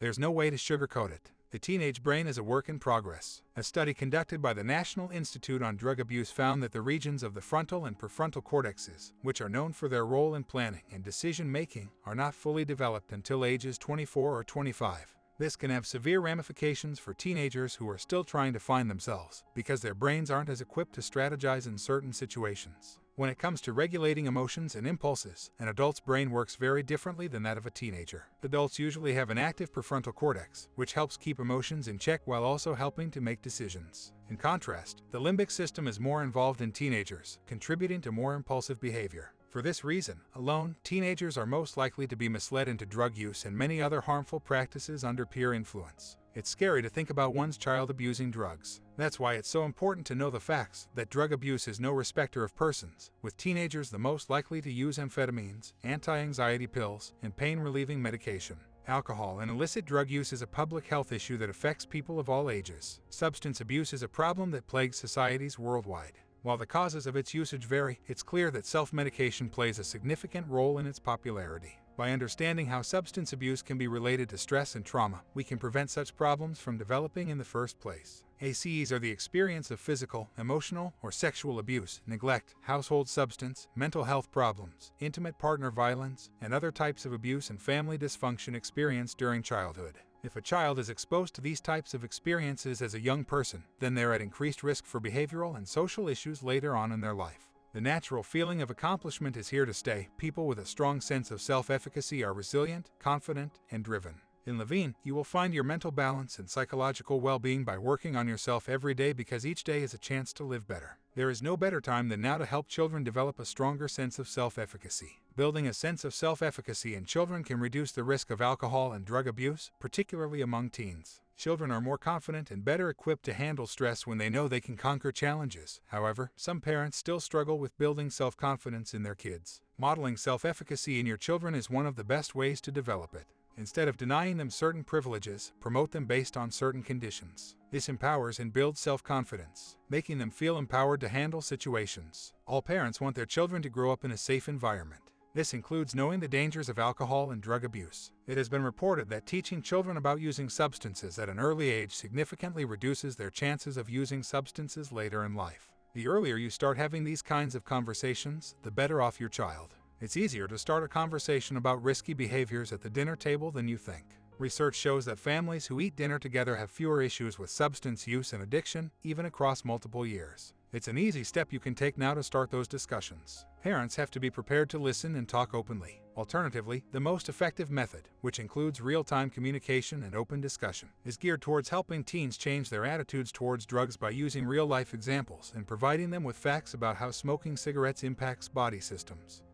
There's no way to sugarcoat it. The teenage brain is a work in progress. A study conducted by the National Institute on Drug Abuse found that the regions of the frontal and prefrontal cortexes, which are known for their role in planning and decision-making, are not fully developed until ages 24 or 25. This can have severe ramifications for teenagers who are still trying to find themselves, because their brains aren't as equipped to strategize in certain situations. When it comes to regulating emotions and impulses, an adult's brain works very differently than that of a teenager. Adults usually have an active prefrontal cortex, which helps keep emotions in check while also helping to make decisions. In contrast, the limbic system is more involved in teenagers, contributing to more impulsive behavior. For this reason alone, teenagers are most likely to be misled into drug use and many other harmful practices under peer influence. It's scary to think about one's child abusing drugs. That's why it's so important to know the facts that drug abuse is no respecter of persons, with teenagers the most likely to use amphetamines, anti-anxiety pills, and pain-relieving medication. Alcohol and illicit drug use is a public health issue that affects people of all ages. Substance abuse is a problem that plagues societies worldwide. While the causes of its usage vary, it's clear that self-medication plays a significant role in its popularity. By understanding how substance abuse can be related to stress and trauma, we can prevent such problems from developing in the first place. ACEs are the experience of physical, emotional, or sexual abuse, neglect, household substance, mental health problems, intimate partner violence, and other types of abuse and family dysfunction experienced during childhood. If a child is exposed to these types of experiences as a young person, then they're at increased risk for behavioral and social issues later on in their life. The natural feeling of accomplishment is here to stay. People with a strong sense of self-efficacy are resilient, confident, and driven. In Levine, you will find your mental balance and psychological well-being by working on yourself every day, because each day is a chance to live better. There is no better time than now to help children develop a stronger sense of self-efficacy. Building a sense of self-efficacy in children can reduce the risk of alcohol and drug abuse, particularly among teens. Children are more confident and better equipped to handle stress when they know they can conquer challenges. However, some parents still struggle with building self-confidence in their kids. Modeling self-efficacy in your children is one of the best ways to develop it. Instead of denying them certain privileges, promote them based on certain conditions. This empowers and builds self-confidence, making them feel empowered to handle situations. All parents want their children to grow up in a safe environment. This includes knowing the dangers of alcohol and drug abuse. It has been reported that teaching children about using substances at an early age significantly reduces their chances of using substances later in life. The earlier you start having these kinds of conversations, the better off your child. It's easier to start a conversation about risky behaviors at the dinner table than you think. Research shows that families who eat dinner together have fewer issues with substance use and addiction, even across multiple years. It's an easy step you can take now to start those discussions. Parents have to be prepared to listen and talk openly. Alternatively, the most effective method, which includes real-time communication and open discussion, is geared towards helping teens change their attitudes towards drugs by using real-life examples and providing them with facts about how smoking cigarettes impacts body systems.